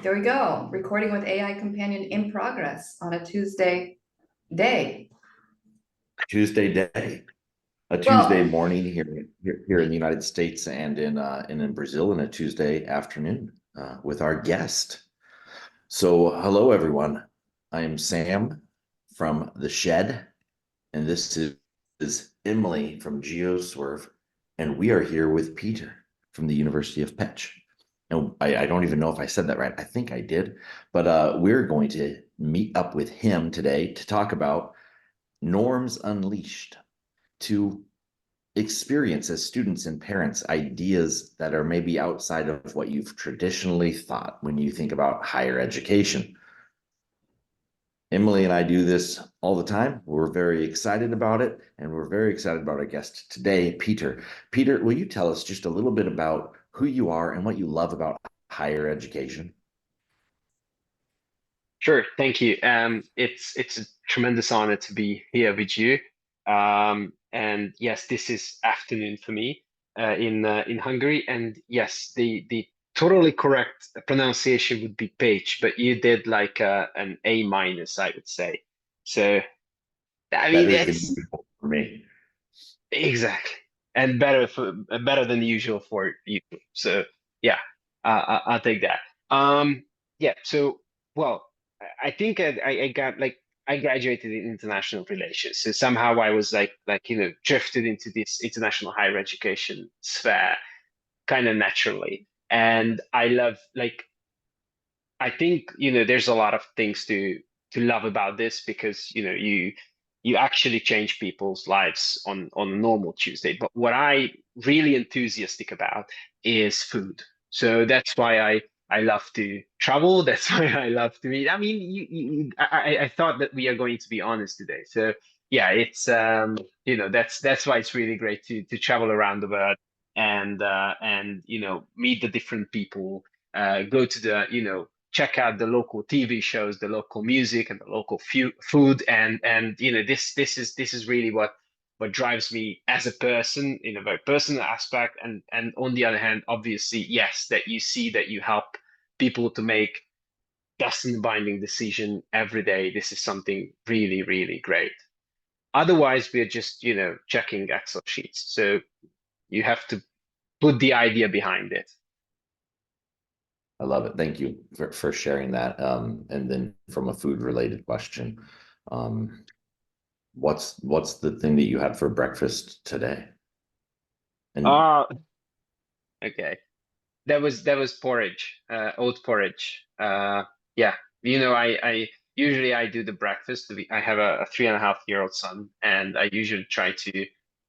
There we go. Recording with AI companion in progress on a Tuesday day. Tuesday day, a Tuesday Well, morning here in the United States and in Brazil, and a Tuesday afternoon with our guest. So, hello everyone. I am Sam from the Shed, and this is Emily from GeoSwerve, and we are here with Peter from the University of Pech. And I don't even know if I said that right. I think I did, but we're going to meet up with him today to talk about norms unleashed, to experience as students and parents ideas that are maybe outside of what you've traditionally thought when you think about higher education. Emily and I do this all the time. We're very excited about it, and we're very excited about our guest today, Peter. Peter, will you tell us just a little bit about who you are and what you love about higher education? Sure, thank you. It's a tremendous honor to be here with you. And yes, this is afternoon for me in Hungary. And yes, the totally correct pronunciation would be page, but you did like an A minus, I would say. So I mean, Better than it's usual for me. exactly, and better than usual for you. So yeah, I'll take that. Yeah. So well, I think I got like I graduated in international relations, so somehow I was drifted into this international higher education sphere kind of naturally, and I love I think there's a lot of things to love about this because you actually change people's lives on a normal Tuesday. But what I really enthusiastic about is food. So that's why I love to travel. That's why I love to eat. I mean, I thought that we are going to be honest today. So yeah, it's that's why it's really great to travel around the world and meet the different people, go to the check out the local TV shows, the local music, and the local food, and this is really what drives me as a person in a very personal aspect, and on the other hand, obviously, yes, that you see that you help people to make destiny binding decision every day. This is something really, really great. Otherwise, we're just checking Excel sheets. So you have to put the idea behind it. I love it. Thank you for sharing that. And then from a food related question, um, what's the thing that you had for breakfast today? And Uh, okay. That was porridge, oat porridge. Yeah, I usually I do the breakfast. I have a 3.5-year-old son, and I usually try to,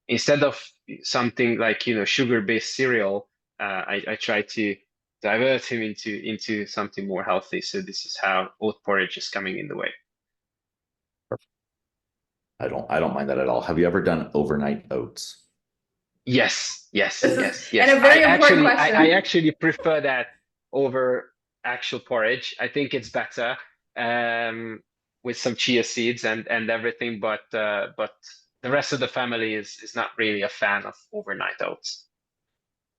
instead of something like sugar-based cereal, I try to divert him into something more healthy. So this is how oat porridge is coming in the way. I don't mind that at all. Have you ever done overnight oats? Yes, yes, this is yes, and yes. a I very important actually I question. actually prefer that over actual porridge. I think it's better with some chia seeds and everything, but the rest of the family is not really a fan of overnight oats.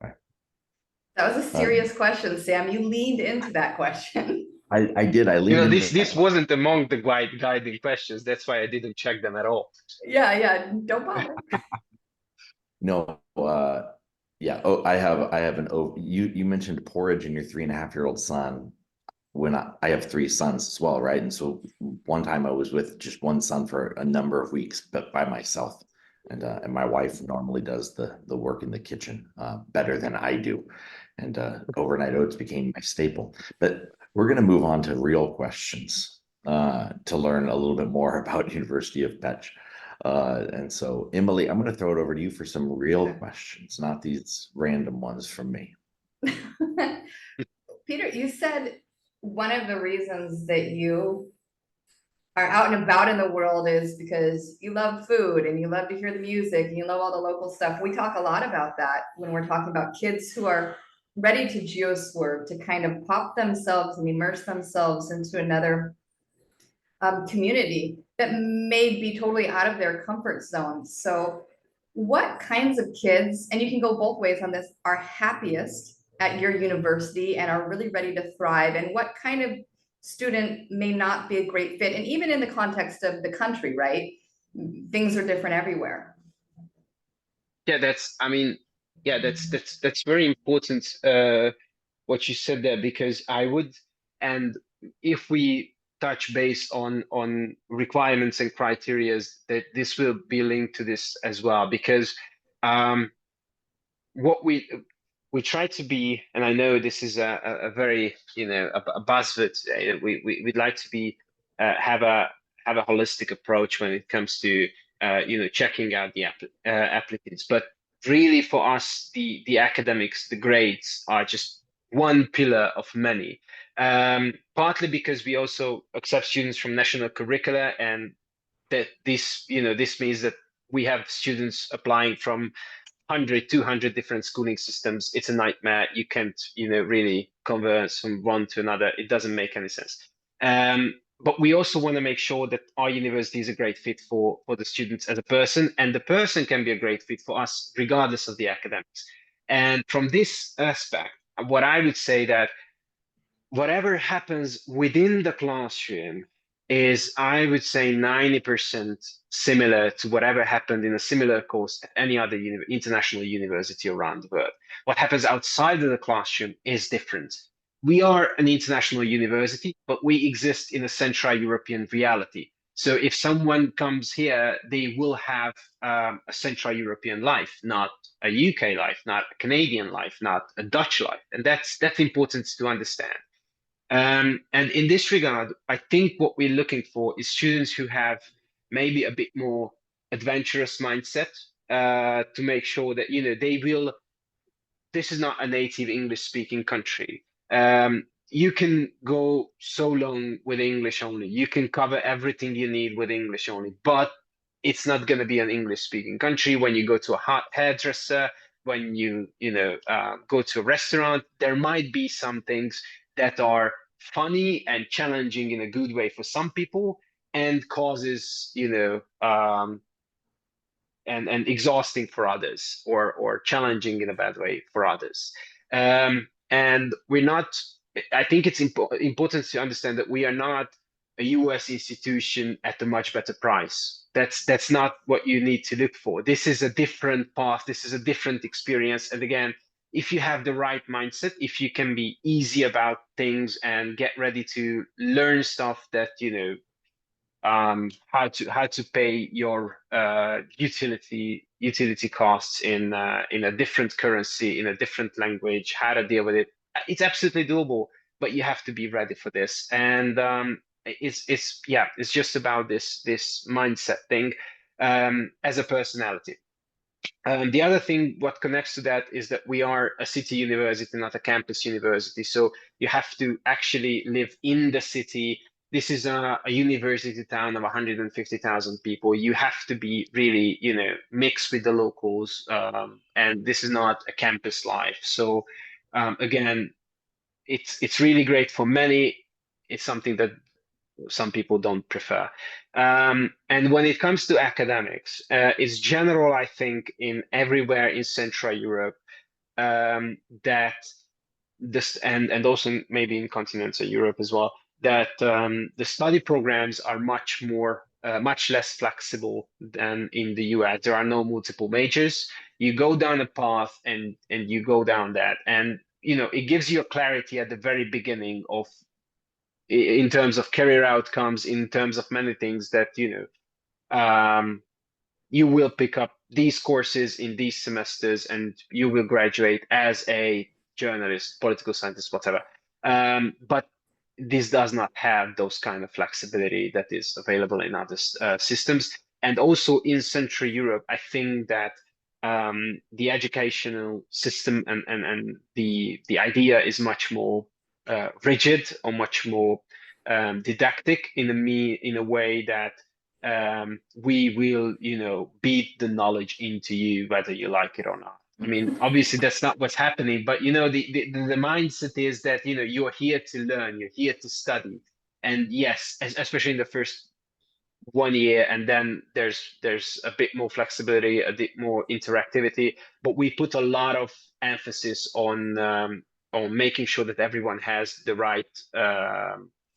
Right. That was a Uh, serious question, Sam. You leaned into that question. I did. I You leaned know, into this that. wasn't among the guiding questions. That's why I didn't check them at all. Yeah, yeah, don't bother. No, yeah. Oh, I have an oh. You mentioned porridge and your 3.5-year-old son. When I have three sons as well, right? And so one time I was with just one son for a number of weeks, but by myself. And my wife normally does the work in the kitchen better than I do. And overnight oats became my staple. But we're going to move on to real questions to learn a little bit more about University of Pech. And so, Emily, I'm going to throw it over to you for some real questions, not these random ones from me. Peter, you said one of the reasons that you are out and about in the world is because you love food and you love to hear the music and you love all the local stuff. We talk a lot about that when we're talking about kids who are ready to geoswerve, to kind of pop themselves and immerse themselves into another community that may be totally out of their comfort zone. So what kinds of kids, and you can go both ways on this, are happiest at your university and are really ready to thrive, and what kind of student may not be a great fit? And even in the context of the country, right? Things are different everywhere. Yeah, I mean, yeah, that's very important, what you said there, because and if we touch base on requirements and criterias, that this will be linked to this as well, because um, what we try to be, and I know this is a very, a buzzword today. We'd like to be have a holistic approach when it comes to checking out the applicants. But really, for us, the academics, the grades are just one pillar of many. Partly because we also accept students from national curricula, and that this means that we have students applying from 100, 200 different schooling systems. It's a nightmare. You can't, really converse from one to another. It doesn't make any sense. But we also want to make sure that our university is a great fit for the students as a person, and the person can be a great fit for us regardless of the academics. And from this aspect, what I would say that whatever happens within the classroom is, I would say, 90% similar to whatever happened in a similar course at any other international university around the world. What happens outside of the classroom is different. We are an international university, but we exist in a Central European reality. So if someone comes here, they will have a Central European life, not a UK life, not a Canadian life, not a Dutch life. And that's important to understand. And in this regard, I think what we're looking for is students who have maybe a bit more adventurous mindset, to make sure that they will. This is not a native English speaking country. You can go so long with English only. You can cover everything you need with English only, but it's not going to be an English speaking country. When you go to a hairdresser, when you go to a restaurant, there might be some things that are funny and challenging in a good way for some people, and causes and exhausting for others, or challenging in a bad way for others. And we're not. I think it's important to understand that we are not a US institution at a much better price. That's not what you need to look for. This is a different path. This is a different experience. And again, if you have the right mindset, if you can be easy about things and get ready to learn stuff that how to pay your utility costs in a different currency, in a different language, how to deal with it. It's absolutely doable, but you have to be ready for this. And it's just about this mindset thing, as a personality. The other thing, what connects to that, is that we are a city university, not a campus university. So you have to actually live in the city. This is a university town of 150,000 people. You have to be really, mixed with the locals. And this is not a campus life. So again, it's really great for many. It's something that some people don't prefer. And when it comes to academics, it's general, I think, in everywhere in Central Europe, that this, and also maybe in continental Europe as well, that the study programs are much less flexible than in the US. There are no multiple majors. You go down a path, and you go down that, and it gives you a clarity at the very beginning of, in terms of career outcomes, in terms of many things, that you will pick up these courses in these semesters, and you will graduate as a journalist, political scientist, whatever. But this does not have those kind of flexibility that is available in other systems. And also in Central Europe, I think that the educational system and the idea is much more rigid, or much more didactic, in a way that we will, beat the knowledge into you whether you like it or not. I mean, obviously that's not what's happening, but the mindset is that you're here to learn, you're here to study, and yes, especially in the first 1 year, and then there's a bit more flexibility, a bit more interactivity, but we put a lot of emphasis on making sure that everyone has the right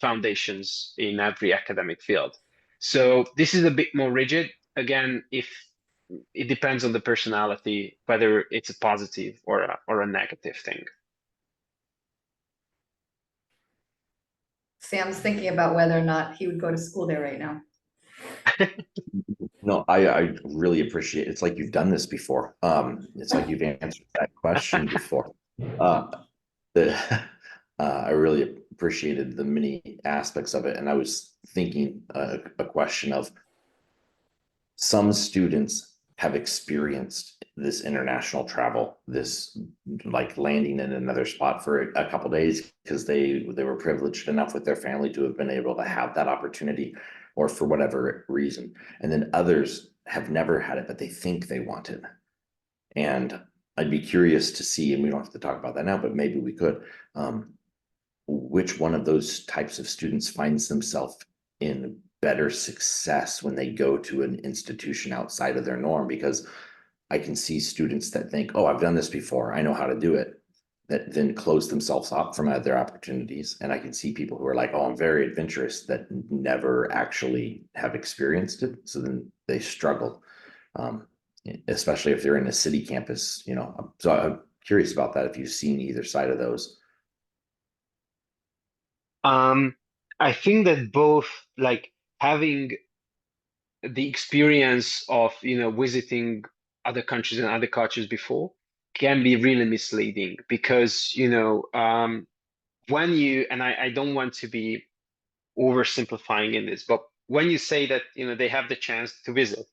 foundations in every academic field. So this is a bit more rigid. Again, if it depends on the personality, whether it's a positive or a negative thing. Sam's thinking about whether or not he would go to school there right now. No, I really appreciate it. It's like you've done this before. It's like you've answered that question before. The I really appreciated the many aspects of it, and I was thinking a question of some students have experienced this international travel, this like landing in another spot for a couple days because they were privileged enough with their family to have been able to have that opportunity, or for whatever reason. And then others have never had it, but they think they want it. And I'd be curious to see, and we don't have to talk about that now, but maybe we could, which one of those types of students finds themselves in better success when they go to an institution outside of their norm. Because I can see students that think, oh, I've done this before, I know how to do it, that then close themselves up from other opportunities. And I can see people who are like, oh, I'm very adventurous, that never actually have experienced it. So then they struggle, especially if they're in a city campus, you know. So I'm curious about that, if you've seen either side of those. I think that both, like, having the experience of, visiting other countries and other cultures before can be really misleading, because, when you, and I don't want to be oversimplifying in this, but when you say that, they have the chance to visit,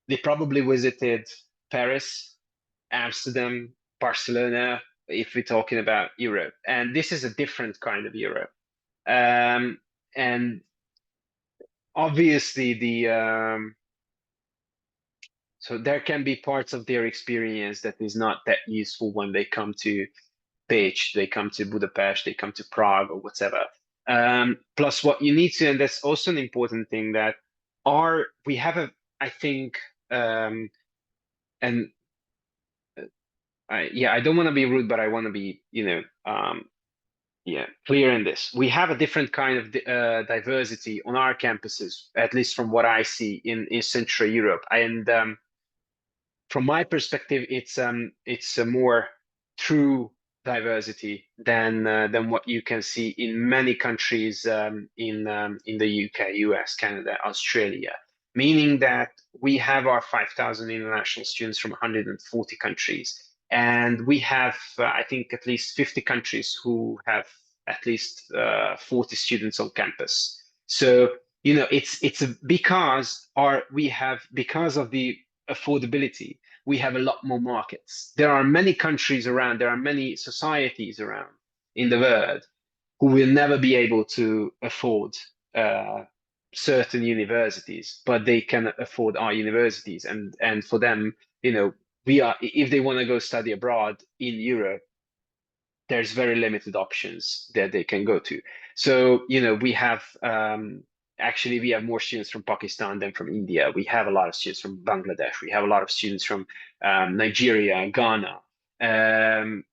they probably visited Paris, Amsterdam, Barcelona, if we're talking about Europe. And this is a different kind of Europe. And obviously so there can be parts of their experience that is not that useful when they come to Pécs, they come to Budapest, they come to Prague or whatever. Plus what you need to, and that's also an important thing, that we have I think, and I don't want to be rude, but I want to be, clear in this. We have a different kind of diversity on our campuses, at least from what I see in Central Europe. And from my perspective, it's a more true diversity than what you can see in many countries, in the UK, US, Canada, Australia. Meaning that we have our 5,000 international students from 140 countries, and we have, I think, at least 50 countries who have at least 40 students on campus. So because of the affordability, we have a lot more markets. There are many countries around, there are many societies around in the world who will never be able to afford certain universities, but they can afford our universities. And for them, if they want to go study abroad in Europe, there's very limited options that they can go to. So, we have actually, we have more students from Pakistan than from India. We have a lot of students from Bangladesh. We have a lot of students from Nigeria, Ghana, and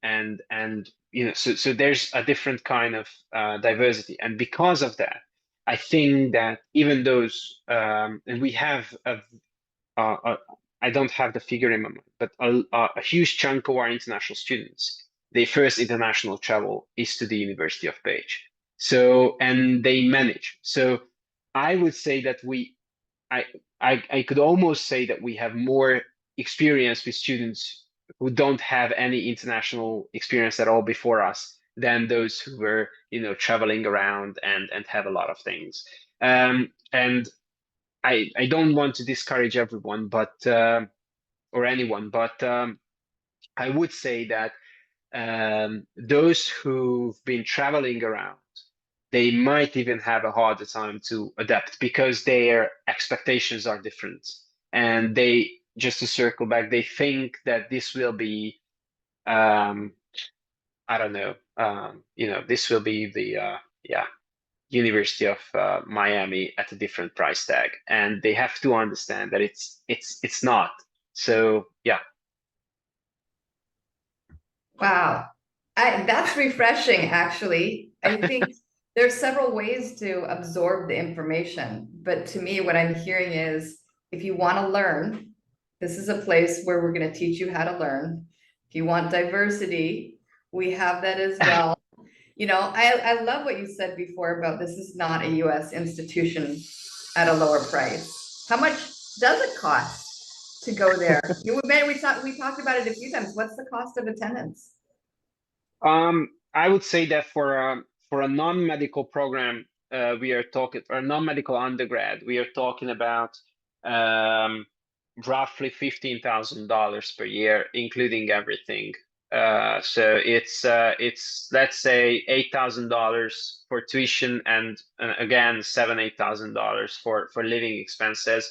so there's a different kind of diversity. And because of that, I think that even those, and we have I don't have the figure in my mind, but a huge chunk of our international students, their first international travel is to the University of Pécs. So, and they manage. So I would say that I could almost say that we have more experience with students who don't have any international experience at all before us than those who were, traveling around and have a lot of things. And I don't want to discourage everyone, or anyone, but I would say that those who've been traveling around, they might even have a harder time to adapt because their expectations are different. And just to circle back, they think that this will be, I don't know, this will be the, yeah, University of Miami at a different price tag, and they have to understand that it's not. So yeah. Wow. That's refreshing, actually. I think there's several ways to absorb the information, but to me, what I'm hearing is if you want to learn, this is a place where we're going to teach you how to learn. If you want diversity, we have that as well. You know, I love what you said before about this is not a US institution at a lower price. How much does it cost to go there? We talked about it a few times. What's the cost of attendance? I would say that for a non-medical program, we are talking, or a non-medical undergrad, we are talking about um, roughly $15,000 per year, including everything. So it's let's say $8,000 for tuition, and again $8,000 for living expenses.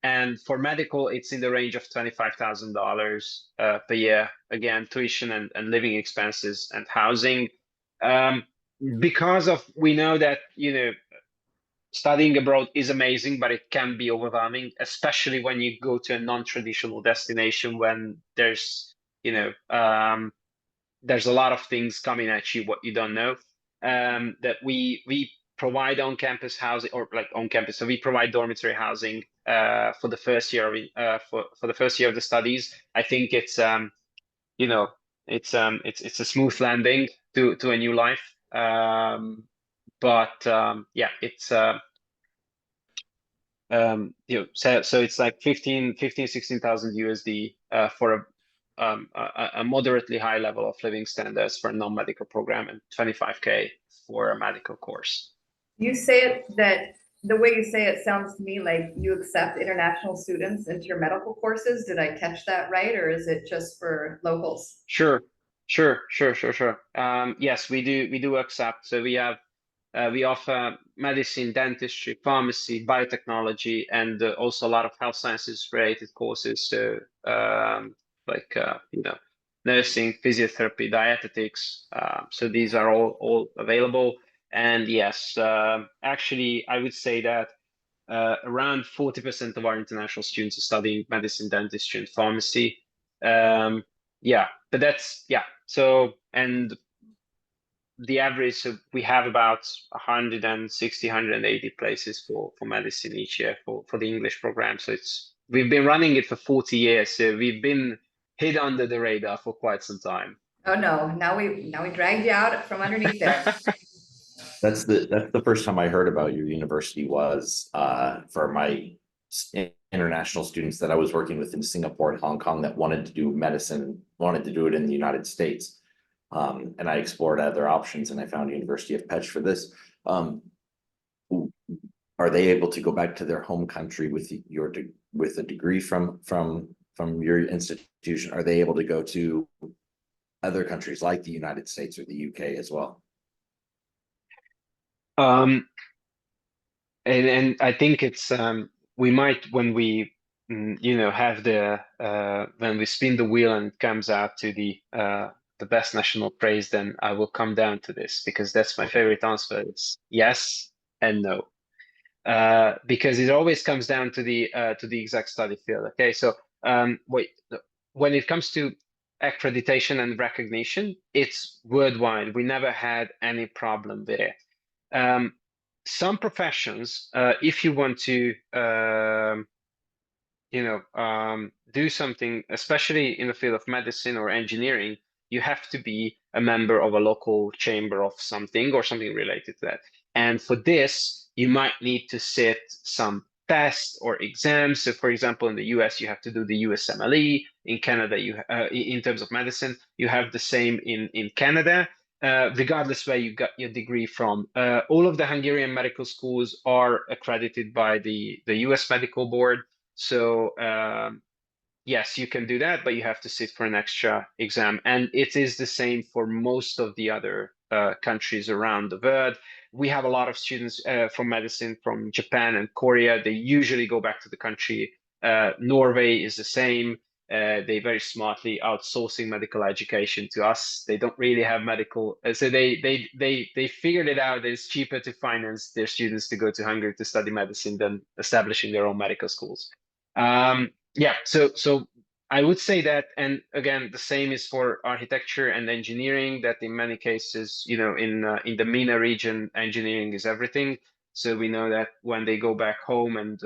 And for medical, it's in the range of $25,000 per year. Again, tuition and living expenses and housing. Um, because of we know that studying abroad is amazing, but it can be overwhelming, especially when you go to a non-traditional destination when there's a lot of things coming at you what you don't know. That we provide on-campus housing, or like on campus, so we provide dormitory housing for the first year for the first year of the studies. I think you know it's a smooth landing to a new life. But yeah, it's so it's like 16,000 USD for a moderately high level of living standards for a non-medical program, and 25K for a medical course. You say it that the way you say it sounds to me like you accept international students into your medical courses. Did I catch that right? Or is it just for locals? Sure. Yes, we do accept. So we offer medicine, dentistry, pharmacy, biotechnology, and also a lot of health sciences related courses. So like nursing, physiotherapy, dietetics. So these are all available. And yes, actually, I would say that around 40% of our international students are studying medicine, dentistry, and pharmacy. Yeah, but that's yeah. So and the average, so we have about 160, 180 places for medicine each year for the English program. So we've been running it for 40 years. So we've been hid under the radar for quite some time. Oh no, now we dragged you out from underneath there. That's the first time I heard about your university was for my international students that I was working with in Singapore and Hong Kong that wanted to do medicine, wanted to do it in the United States. And I explored other options and I found University of Pecs for this. Are they able to go back to their home country with with a degree from your institution? Are they able to go to other countries like the United States or the UK as well? And I think it's we might, when we have when we spin the wheel and it comes out to the best national praise, then I will come down to this, because that's my favorite answer. It's yes and no. Because it always comes down to the exact study field. Okay, so when it comes to accreditation and recognition, it's worldwide. We never had any problem with it. Some professions, if you want to do something, especially in the field of medicine or engineering, you have to be a member of a local chamber of something or something related to that. And for this, you might need to sit some tests or exams. So, for example, in the US, you have to do the USMLE. In Canada, in terms of medicine, you have the same in Canada. Regardless where you got your degree from, all of the Hungarian medical schools are accredited by the US Medical Board. So yes, you can do that, but you have to sit for an extra exam. And it is the same for most of the other countries around the world. We have a lot of students from medicine from Japan and Korea. They usually go back to the country. Norway is the same. They very smartly outsourcing medical education to us. They don't really have medical, so they figured it out that it's cheaper to finance their students to go to Hungary to study medicine than establishing their own medical schools. Yeah, so I would say that, and again, the same is for architecture and engineering. That in many cases, in the MENA region, engineering is everything. So we know that when they go back home and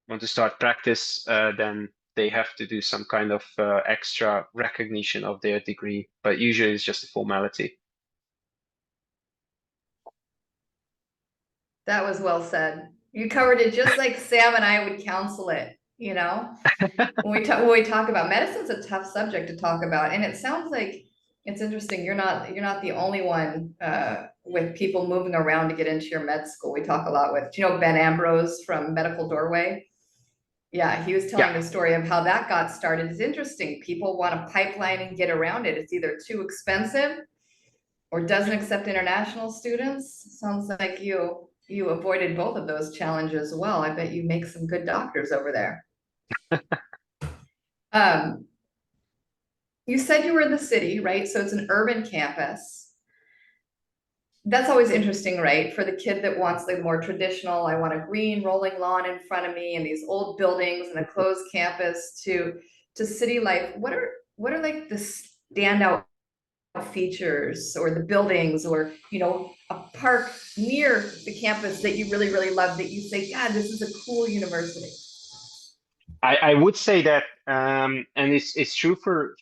want to start practice, then they have to do some kind of extra recognition of their degree, but usually it's just a formality. That was well said. You covered it just like Sam and I would counsel it, you know? When we talk about medicine's a tough subject to talk about, and it sounds like it's interesting. You're not the only one with people moving around to get into your med school. We talk a lot with, do you know Ben Ambrose from Medical Doorway? Yeah, he was telling Yeah, the story of how that got started. It's interesting. People want a pipeline and get around it. It's either too expensive or doesn't accept international students. Sounds like you avoided both of those challenges well. I bet you make some good doctors over there. Um, you said you were in the city, right? So it's an urban campus. That's always interesting, right? For the kid that wants the more traditional, I want a green rolling lawn in front of me and these old buildings and a closed campus to city life. What are like the standout features or the buildings or, a park near the campus that you really, really love that you say, God, this is a cool university? I would say that, and it's true for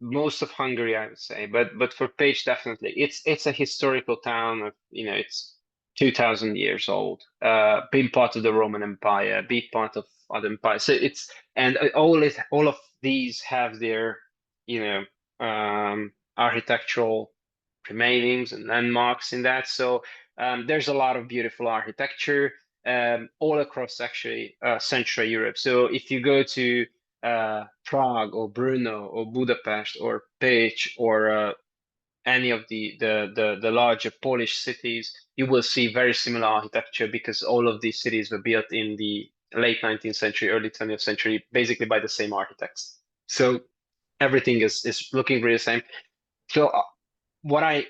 most of Hungary, I would say, but for Page definitely, it's a historical town of, it's 2,000 years old, been part of the Roman Empire, big part of other empires. So it's and all of these have their, architectural remainings and landmarks in that. So there's a lot of beautiful architecture all across actually Central Europe. So if you go to Prague or Brno or Budapest or Pécs or any of the larger Polish cities, you will see very similar architecture because all of these cities were built in the late 19th century, early 20th century, basically by the same architects. So everything is looking really the same. So what I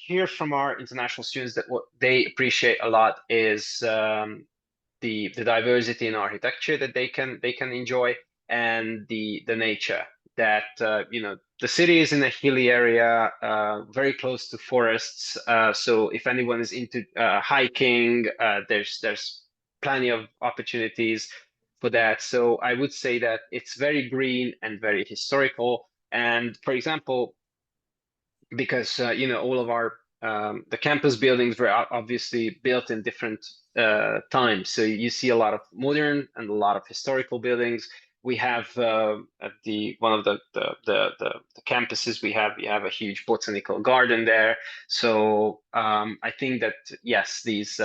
hear from our international students that what they appreciate a lot is the diversity in architecture that they can enjoy and the nature that the city is in a hilly area very close to forests, so if anyone is into hiking, there's plenty of opportunities for that. So I would say that it's very green and very historical. And for example, because all of our the campus buildings were obviously built in different times. So you see a lot of modern and a lot of historical buildings. We have at the one of the campuses we have a huge botanical garden there. So I think that yes, these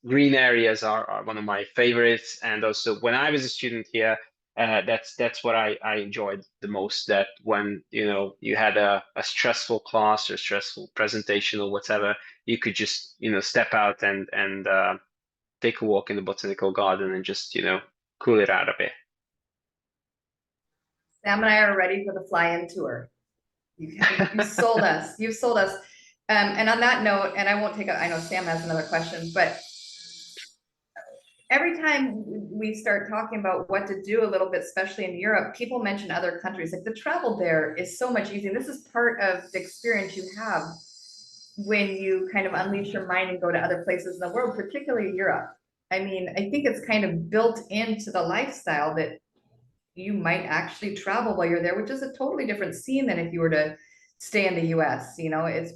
green areas are one of my favorites. And also when I was a student here, that's what I enjoyed the most. That when you had a stressful class or stressful presentation or whatever, you could just step out and take a walk in the botanical garden and just cool it out a bit. Sam and I are ready for the fly-in tour. You sold us. You've sold us. And on that note, and I won't take I know Sam has another question, but every time we start talking about what to do a little bit, especially in Europe, people mention other countries. Like the travel there is so much easier. This is part of the experience you have when you kind of unleash your mind and go to other places in the world, particularly Europe. I mean, I think it's kind of built into the lifestyle that you might actually travel while you're there, which is a totally different scene than if you were to stay in the US. It's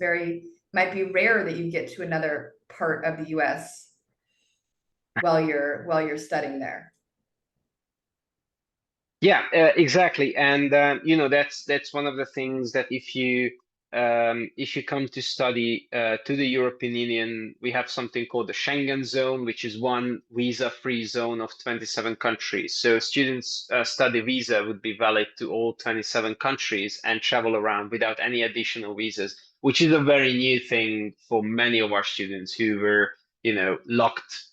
might be rare that you get to another part of the US while you're studying there. Yeah, exactly. And that's one of the things that if you come to study to the European Union, we have something called the Schengen zone, which is one visa-free zone of 27 countries. So students' study visa would be valid to all 27 countries and travel around without any additional visas, which is a very new thing for many of our students who were locked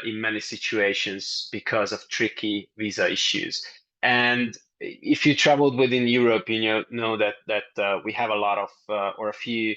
in many situations because of tricky visa issues. And if you traveled within Europe, you know that we have a lot of or a few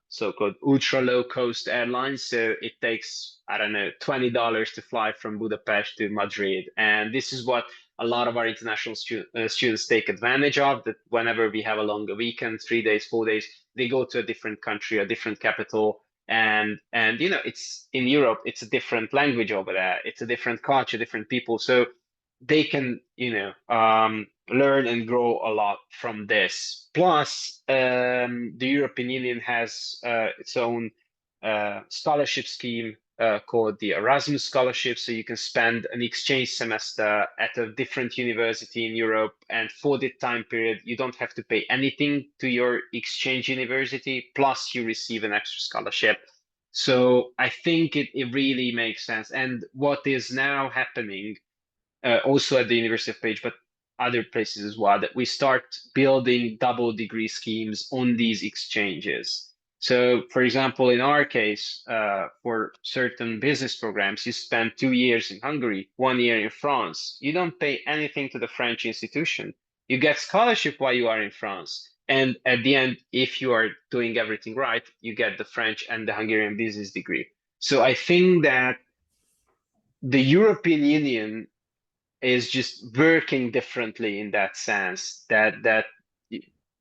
so-called ultra low cost airlines. So it takes, I don't know, $20 to fly from Budapest to Madrid. And this is what a lot of our international students take advantage of, that whenever we have a longer weekend, 3 days, 4 days, they go to a different country, a different capital. And it's in Europe, it's a different language over there. It's a different culture, different people. So they can learn and grow a lot from this. Plus, the European Union has its own scholarship scheme called the Erasmus Scholarship. So you can spend an exchange semester at a different university in Europe, and for the time period, you don't have to pay anything to your exchange university, plus you receive an extra scholarship. So I think it really makes sense. And what is now happening also at the University of Page, but other places as well, that we start building double degree schemes on these exchanges. So, for example, in our case, for certain business programs, you spend 2 years in Hungary, 1 year in France. You don't pay anything to the French institution. You get scholarship while you are in France. And at the end, if you are doing everything right, you get the French and the Hungarian business degree. So I think that the European Union is just working differently in that sense, that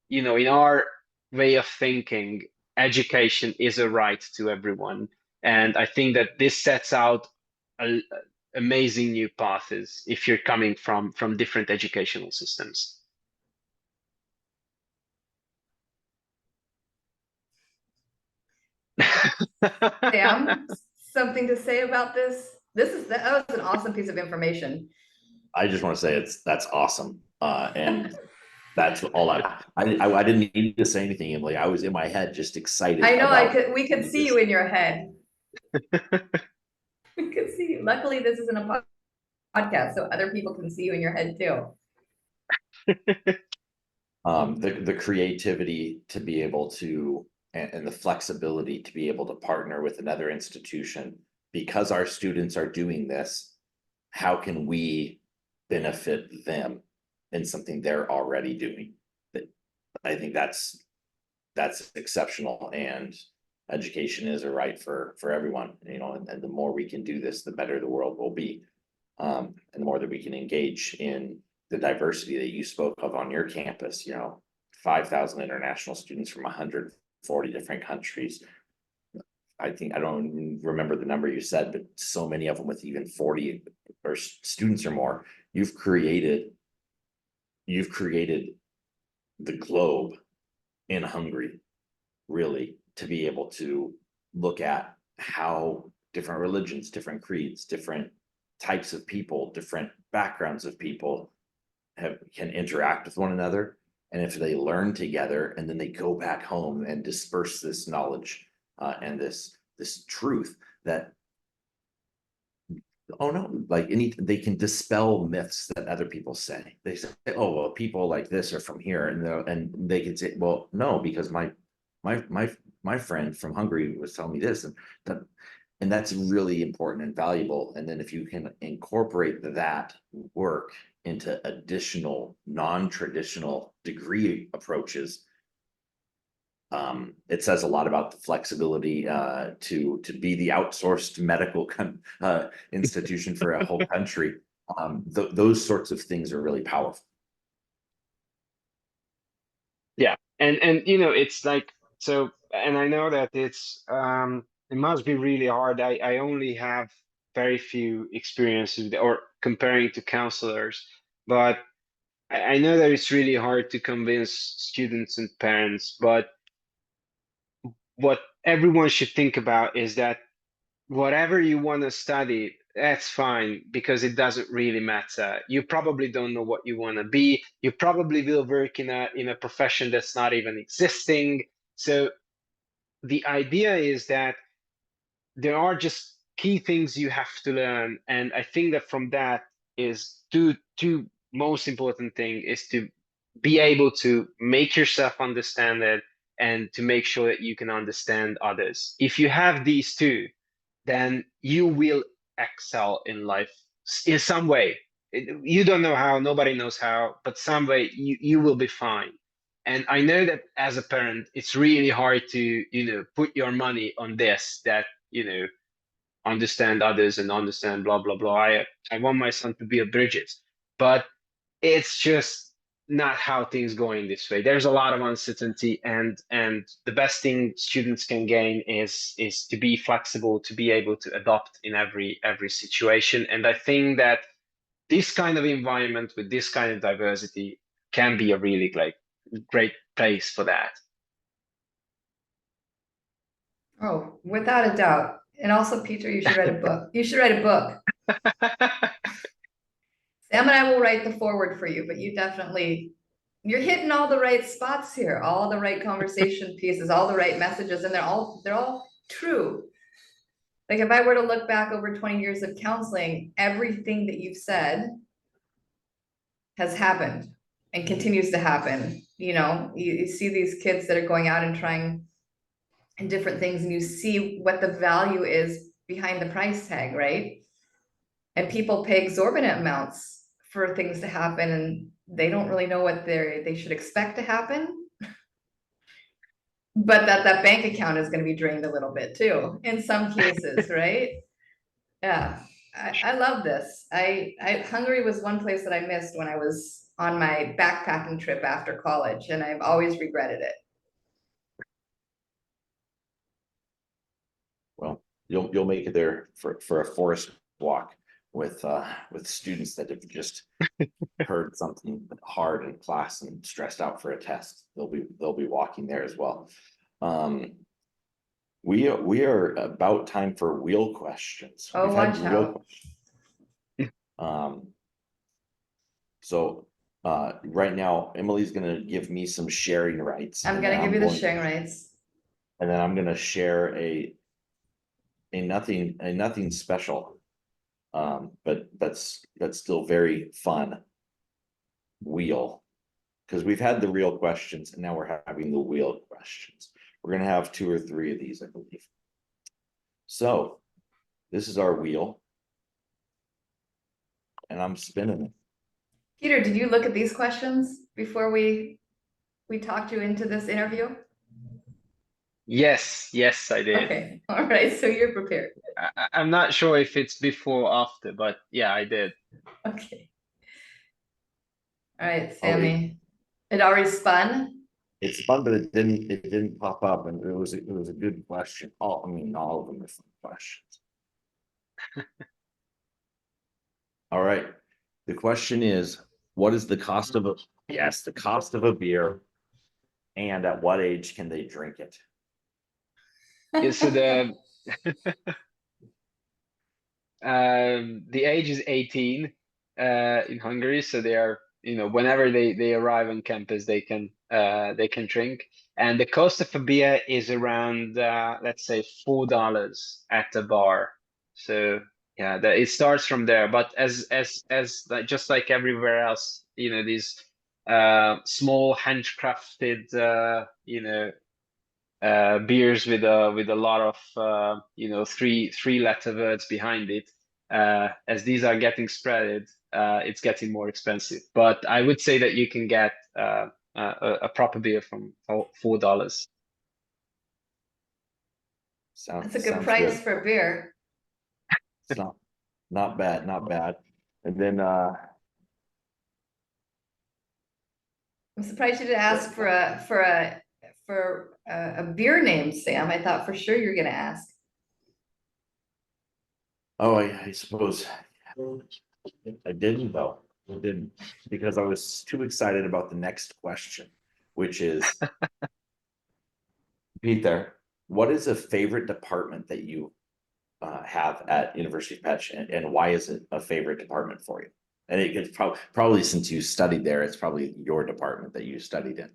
in our way of thinking, education is a right to everyone. And I think that this sets out a amazing new paths if you're coming from different educational systems. Sam, something to say about this? That was an awesome piece of information. I just want to say that's awesome. And that's all I didn't need to say anything, Emily. I was in my head just excited I know about we could see you in your head. We could see you. Luckily, this isn't a podcast, so other people can see you in your head too. the creativity to be able to and the flexibility to be able to partner with another institution because our students are doing this. How can we benefit them in something they're already doing? That I think that's exceptional, and education is a right for everyone, and the more we can do this, the better the world will be. And the more that we can engage in the diversity that you spoke of on your campus, 5,000 international students from 140 different countries. I think, I don't remember the number you said, but so many of them with even 40 or students or more. You've created the globe in Hungary, really, to be able to look at how different religions, different creeds, different types of people, different backgrounds of people can interact with one another. And if they learn together and then they go back home and disperse this knowledge and this truth that, oh no, like they can dispel myths that other people say. They say, oh well, people like this are from here, and they can say, well, no, because my friend from Hungary was telling me this, and that's really important and valuable. And then if you can incorporate that work into additional non-traditional degree approaches, it says a lot about the flexibility to be the outsourced medical institution for a whole country. Those sorts of things are really powerful. Yeah, and it's like, so, and I know that it must be really hard. I only have very few experiences or comparing to counselors, but I know that it's really hard to convince students and parents. But what everyone should think about is that whatever you want to study, that's fine, because it doesn't really matter. You probably don't know what you want to be. You probably will work in a profession that's not even existing. So the idea is that there are just key things you have to learn. And I think that from that is two most important thing is to be able to make yourself understand it, and to make sure that you can understand others. If you have these two, then you will excel in life in some way. you don't know how, nobody knows how, but some way you will be fine. And I know that as a parent, it's really hard to, put your money on this, that, understand others and understand blah, blah, blah. I want my son to build bridges, but it's just not how things go in this way. There's a lot of uncertainty, and the best thing students can gain is to be flexible, to be able to adopt in every situation. And I think that this kind of environment with this kind of diversity can be a really great place for that. Oh, without a doubt. And also, Peter, you should write a book. You should write a book. Sam and I will write the forward for you, but you're hitting all the right spots here, all the right conversation pieces, all the right messages, and they're all true. Like if I were to look back over 20 years of counseling, everything that you've said has happened and continues to happen. You see these kids that are going out and trying different things, and you see what the value is behind the price tag, right? And people pay exorbitant amounts for things to happen, and they don't really know what they should expect to happen. But that bank account is going to be drained a little bit too, in some cases, right? Yeah, I love this. Hungary was one place that I missed when I was on my backpacking trip after college, and I've always regretted it. Well, you'll make it there for a forest walk with students that have just heard something hard in class and stressed out for a test. They'll be walking there as well. We are about time for wheel questions. Oh, We've had watch real out. questions. So right now, Emily's gonna give me some sharing rights. I'm and gonna then give you the going to- sharing rights. And then I'm gonna share a nothing special. But that's still very fun wheel, because we've had the real questions and now we're having the wheel questions. We're gonna have 2 or 3 of these, I believe. So this is our wheel, and I'm spinning it. Peter, did you look at these questions before we talked you into this interview? Yes, I did. Okay, all right, so you're prepared. I'm not sure if it's before or after, but yeah, I did. Okay. All right, Oh, Sammy. It already spun? It's fun, but it didn't pop up, and it was a good question. All of them are fun questions. All right. The question is, what is the cost of a beer, and at what age can they drink it? Yeah, so the age is 18 in Hungary, so they are, whenever they arrive on campus, they can drink. And the cost of a beer is around let's say $4 at the bar. So yeah, it starts from there. But as like, just like everywhere else, these small handcrafted beers with a lot of three letter words behind it. As these are getting spreaded, it's getting more expensive. But I would say that you can get a proper beer from $4. That's a good Sounds price for a beer. It's not bad, not bad. And then I'm surprised you didn't ask for a beer name, Sam. I thought for sure you're gonna ask. oh, I suppose I didn't though. I didn't, because I was too excited about the next question, which is, Peter, what is a favorite department that you have at University of Pecs, and why is it a favorite department for you? And it's probably since you studied there, it's probably your department that you studied in.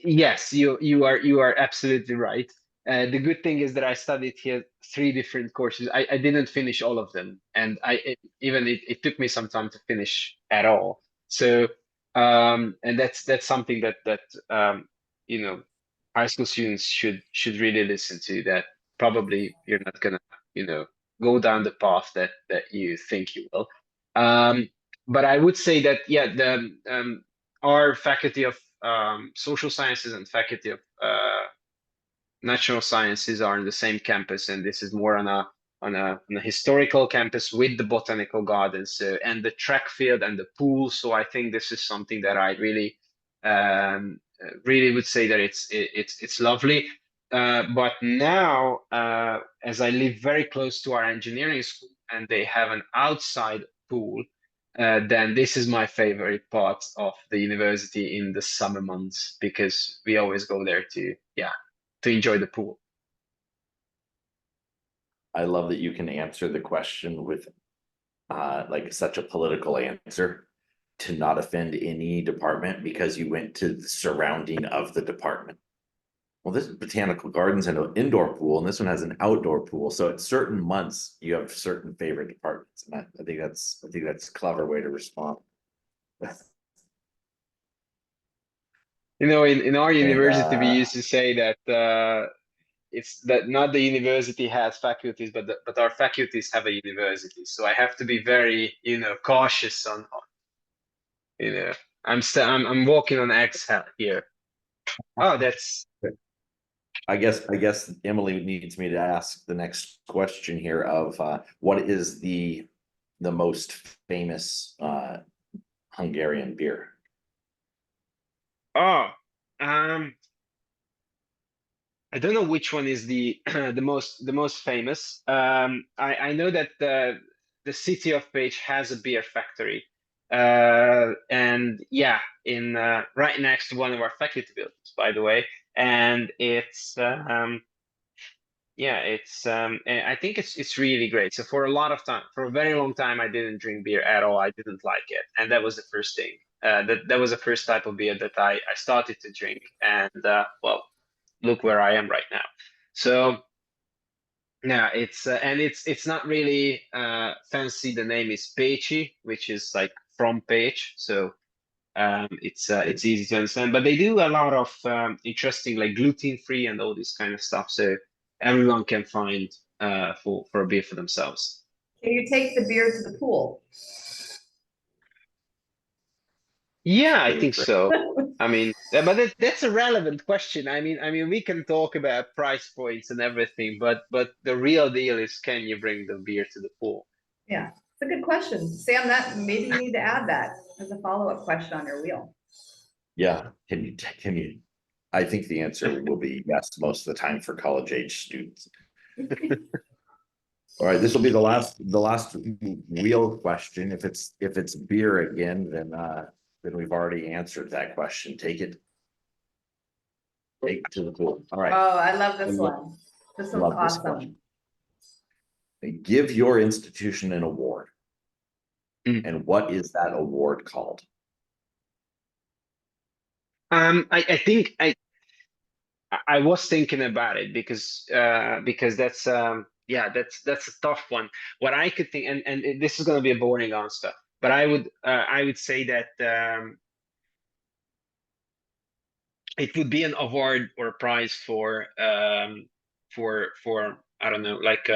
Yes, you are absolutely right. The good thing is that I studied here 3 different courses. I didn't finish all of them, and it took me some time to finish at all. So and that's something that high school students should really listen to. That probably you're not gonna go down the path that you think you will. But I would say that, yeah, our faculty of social sciences and faculty of natural sciences are in the same campus, and this is more on a historical campus with the botanical gardens, and the track field and the pool. So I think this is something that I really would say that it's lovely. But now, as I live very close to our engineering school and they have an outside pool, then this is my favorite part of the university in the summer months, because we always go there to enjoy the pool. I love that you can answer the question with like such a political answer to not offend any department because you went to the surrounding of the department. Well, this is botanical gardens and an indoor pool, and this one has an outdoor pool. So at certain months, you have certain favorite departments, and I think that's a clever way to respond. You know, in our university, we And used to say that it's that not the university has faculties, but our faculties have a university. So I have to be very, cautious on you know, I'm walking on eggs here. Oh, that's I guess Emily needs me to ask the next question here of what is the most famous Hungarian beer? oh, I don't know which one is the the most famous. I know that the city of Page has a beer factory, and yeah, in right next to one of our faculty buildings, by the way. And it's yeah, I think it's really great. So for a lot of time, for a very long time, I didn't drink beer at all. I didn't like it, and that was the first thing. That was the first type of beer that I started to drink, and well, look where I am right now. So yeah, it's not really fancy. The name is Pécsi, which is like from Pécs, so it's easy to understand. But they do a lot of interesting, like gluten free and all this kind of stuff, so everyone can find for a beer for themselves. Can you take the beer to the pool? Yeah, I think so. I mean, but that's a relevant question. I mean, we can talk about price points and everything, but the real deal is, can you bring the beer to the pool? Yeah, it's a good question. Sam, that maybe you need to add that as a follow-up question on your wheel. Yeah, can you? I think the answer will be yes most of the time for college age students. All right, this will be the last wheel question. If it's beer again, then we've already answered that question. Take it to the pool. All right. Oh, I love this one. This one's Love this awesome. question. Give your institution an award. And what is that award called? I think I was thinking about it because that's yeah, that's a tough one. What I could think, and this is going to be a boring answer, but I would say that it would be an award or a prize for I don't know, like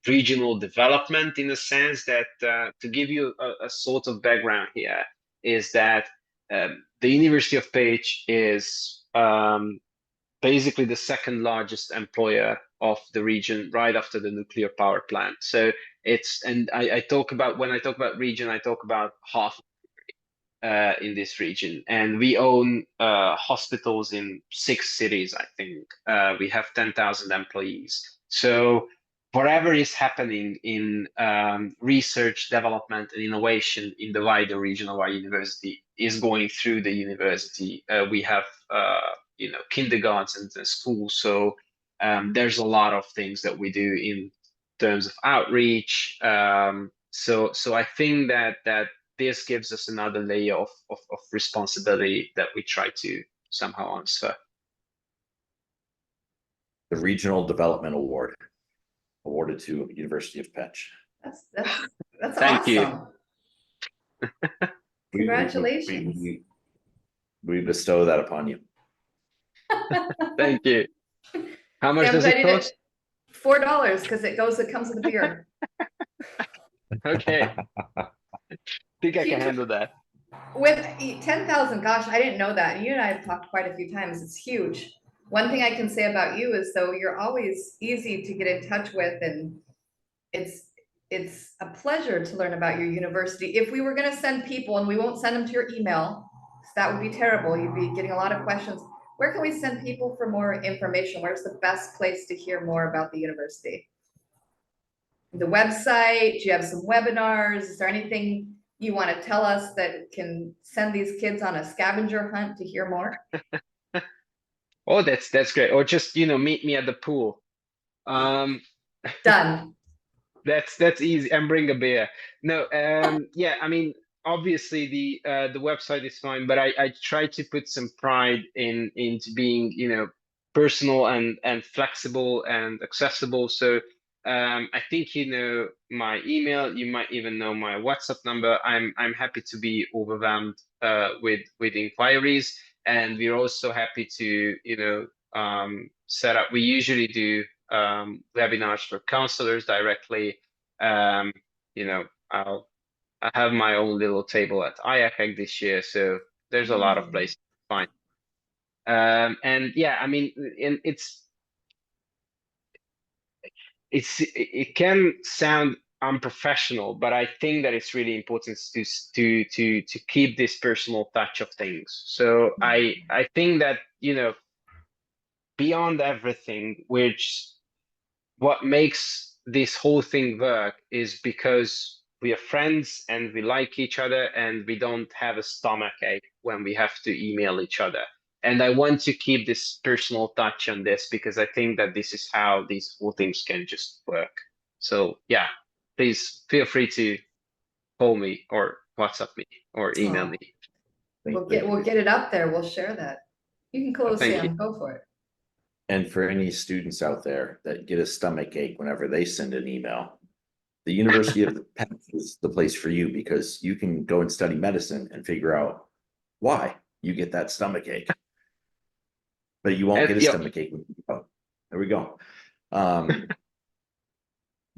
regional development, in a sense that to give you a sort of background here is that the University of Page is basically the second largest employer of the region, right after the nuclear power plant. So and I talk about, when I talk about region, I talk about half in this region, and we own hospitals in 6 cities. I think we have 10,000 employees. So whatever is happening in research, development, and innovation in the wider region of our university is going through the university. We have kindergartens and schools, so there's a lot of things that we do in terms of outreach. So I think that this gives us another layer of responsibility that we try to somehow answer. The Regional Development Award, awarded to University of Pécs. That's Thank you. awesome. Congratulations. We bestow that upon you. Thank you. How much Sam, does I it need cost? $4 because it comes with a beer. Okay, think I can Huge. handle that. With 10,000, gosh, I didn't know that. You and I have talked quite a few times. It's huge. One thing I can say about you is though you're always easy to get in touch with, and it's a pleasure to learn about your university. If we were going to send people, and we won't send them to your email, 'cause that would be terrible. You'd be getting a lot of questions. Where can we send people for more information? Where's the best place to hear more about the university? The website? Do you have some webinars? Is there anything you want to tell us that can send these kids on a scavenger hunt to hear more? Oh, that's great. Or just, meet me at the pool. Um, Done. that's easy, and bring a beer. No, yeah, I mean, obviously the website is fine, but I try to put some pride into being, personal and flexible and accessible. So I think you know my email, you might even know my WhatsApp number. I'm happy to be overwhelmed with inquiries, and we're also happy to, set up. We usually do webinars for counselors directly. Um, you know, I have my own little table at IACAC this year, so there's a lot of places to find. And yeah, I mean, and it can sound unprofessional, but I think that it's really important to keep this personal touch of things. So I think that, beyond everything, which what makes this whole thing work is because we are friends and we like each other and we don't have a stomach ache when we have to email each other. And I want to keep this personal touch on this because I think that this is how these whole things can just work. So yeah, please feel free to call me or WhatsApp me or email Oh, me. we'll get it up there. We'll share that. You can close, Thank you. Sam. Go for it. And for any students out there that get a stomach ache whenever they send an email, the University of Pecs is the place for you because you can go and study medicine and figure out why you get that stomach ache. But you won't get a Yep. stomach ache. Oh, there we go.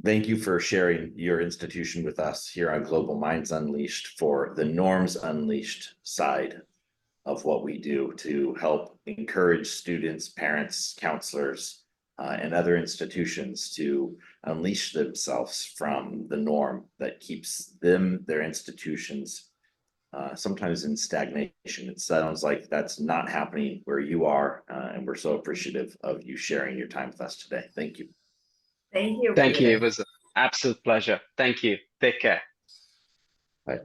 Thank you for sharing your institution with us here on Global Minds Unleashed for the Norms Unleashed side of what we do to help encourage students, parents, counselors, and other institutions to unleash themselves from the norm that keeps them, their institutions, sometimes in stagnation. It sounds like that's not happening where you are, and we're so appreciative of you sharing your time with us today. Thank you. Thank you, Thank you. It Peter. was an absolute pleasure. Thank you. Take care. Bye.